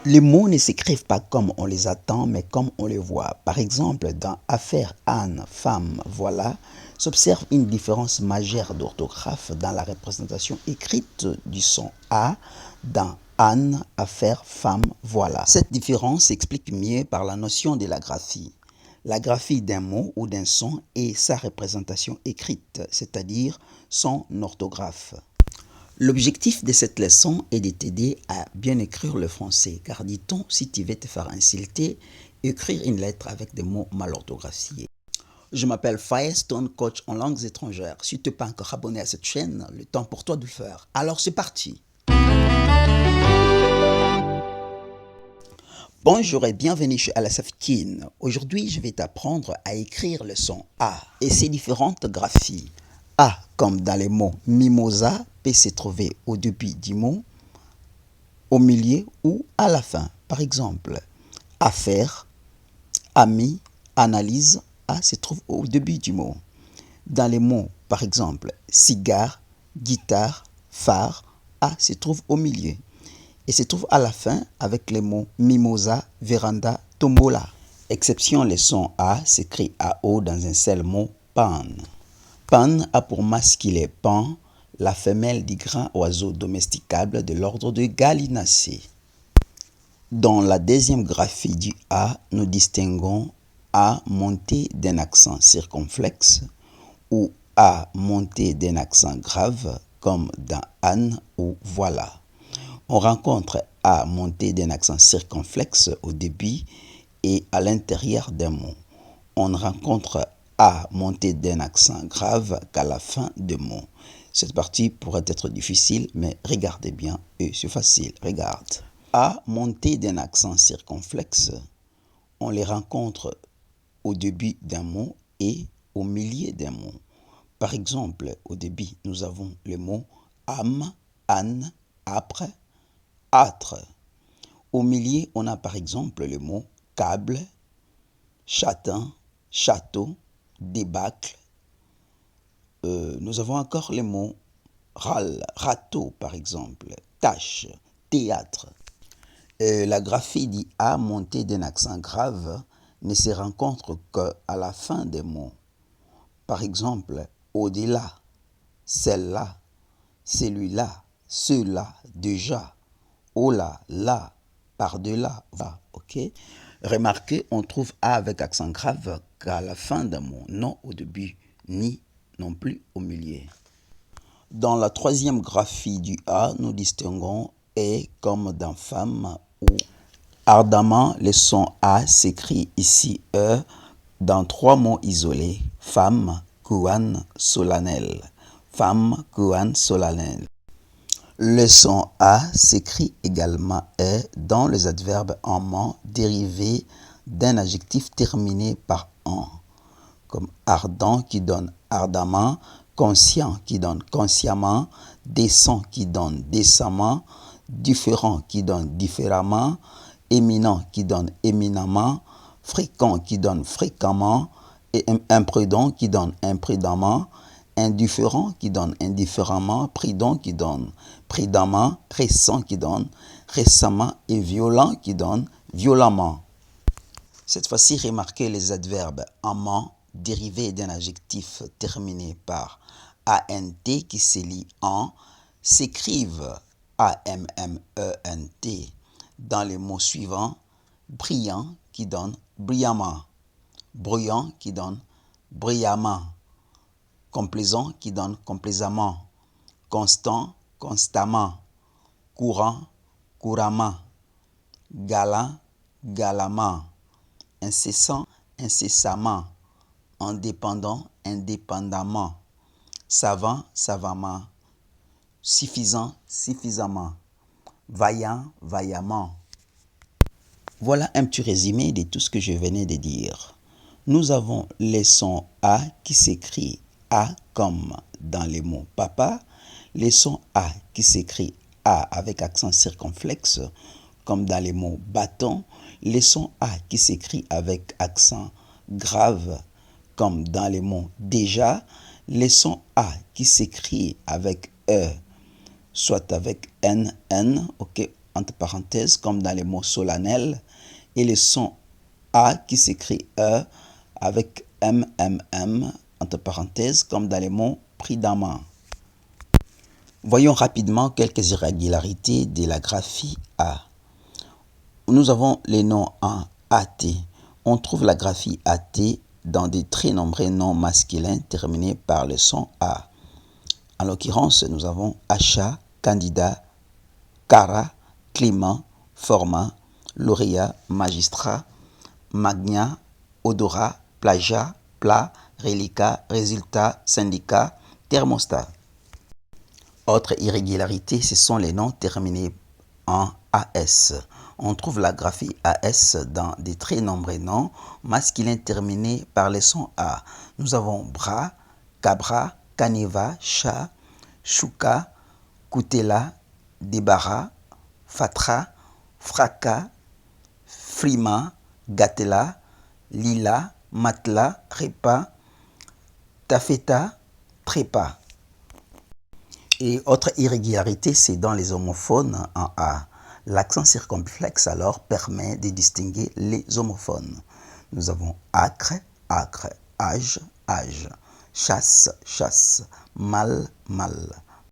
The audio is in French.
Les mots ne s'écrivent pas comme on les attend, mais comme on les voit. Par exemple, dans affaire Anne, femme, voilà, s'observe une différence majeure d'orthographe dans la représentation écrite du son A dans Anne, affaire, femme, voilà. Cette différence s'explique mieux par la notion de la graphie. La graphie d'un mot ou d'un son est sa représentation écrite, c'est-à-dire son orthographe. L'objectif de cette leçon est de t'aider à bien écrire le français, car dit-on, si tu veux te faire insulter, écrire une lettre avec des mots mal orthographiés. Je m'appelle Firestone, coach en langues étrangères. Si tu n'es pas encore abonné à cette chaîne, le temps pour toi de le faire. Alors c'est parti. Bonjour et bienvenue chez Alasafkin. Aujourd'hui, je vais t'apprendre à écrire le son A et ses différentes graphies. A, comme dans les mots mimosa, peut se trouver au début du mot, au milieu ou à la fin. Par exemple, affaire, ami, analyse, A se trouve au début du mot. Dans les mots, par exemple, cigare, guitare, phare, A se trouve au milieu. Et se trouve à la fin avec les mots mimosa, véranda, tombola. Exception, le son A s'écrit AO dans un seul mot, pan. Pan a pour masculin pan, la femelle du grand oiseau domesticable de l'ordre de Gallinacées. Dans la deuxième graphie du A, nous distinguons A monté d'un accent circonflexe ou A monté d'un accent grave, comme dans Anne ou voilà. On rencontre A monté d'un accent circonflexe au début et à l'intérieur d'un mot. On rencontre A monté d'un accent grave qu'à la fin de mot. Cette partie pourrait être difficile, mais regardez bien et c'est facile. Regarde. A monté d'un accent circonflexe, on les rencontre au début d'un mot et au milieu d'un mot. Par exemple, au début, nous avons le mot âme, âne, âpre, âtre. Au milieu, on a par exemple le mot câble, châtain, château, débâcle. Nous avons encore les mots râle, râteau par exemple, tâche, théâtre. La graphie dit A montée d'un accent grave ne se rencontre qu'à la fin des mots. Par exemple, au-delà, celle-là, celui-là, ceux-là, déjà, au-là, là, par-delà, va, ok? Remarquez, on trouve A avec accent grave qu'à la fin d'un mot, non au début, ni non plus au milieu. Dans la troisième graphie du A, nous distinguons E comme dans femme ou ardemment. Le son A s'écrit ici E dans trois mots isolés, femme, kouan, solennel. Femme, kouan, solennel. Le son A s'écrit également E dans les adverbes en ment dérivés d'un adjectif terminé par en, comme ardent qui donne ardemment, conscient qui donne consciemment, décent qui donne décemment, différent qui donne différemment, éminent qui donne éminemment, fréquent qui donne fréquemment, et imprudent qui donne imprudemment, indifférent qui donne indifféremment, prudent qui donne prudemment, récent qui donne récemment et violent qui donne violemment. Cette fois-ci, remarquez les adverbes amant dérivés d'un adjectif terminé par ant qui se lit en s'écrivent amment dans les mots suivants: brillant qui donne brillamment, bruyant qui donne bruyamment, complaisant qui donne complaisamment, constant constamment, courant couramment, galant galamment, incessant incessamment, indépendant indépendamment, savant savamment, suffisant suffisamment, vaillant vaillamment. Voilà un petit résumé de tout ce que je venais de dire. Nous avons les sons A qui s'écrit A comme dans les mots papa, les sons A qui s'écrit A avec accent circonflexe comme dans les mots bâton, les sons A qui s'écrit avec accent grave comme dans les mots déjà, les sons A qui s'écrit avec E, soit avec N, ok, entre parenthèses, comme dans les mots solennels, et le son A qui s'écrit E avec MMM, entre parenthèses, comme dans les mots prudemment. Voyons rapidement quelques irrégularités de la graphie A. Nous avons les noms en AT. On trouve la graphie AT dans de très nombreux noms masculins terminés par le son A. En l'occurrence, nous avons achat, candidat, cara, Clément, format, lauréat, magistrat, magnat, odorat, plagiat, plat, reliquat, résultat, syndicat, thermostat. Autre irrégularité, ce sont les noms terminés en AS. On trouve la graphie AS dans de très nombreux noms masculins terminés par le son A. Nous avons bras, cabra, caneva, chat, chouka, koutela, débarras, fatra, fracas, frima, gatela, lila, matelas, repas, tafeta, trépas. Et autre irrégularité, c'est dans les homophones en A. L'accent circonflexe alors permet de distinguer les homophones. Nous avons acre, acre, âge, âge, chasse, chasse, mal, mal,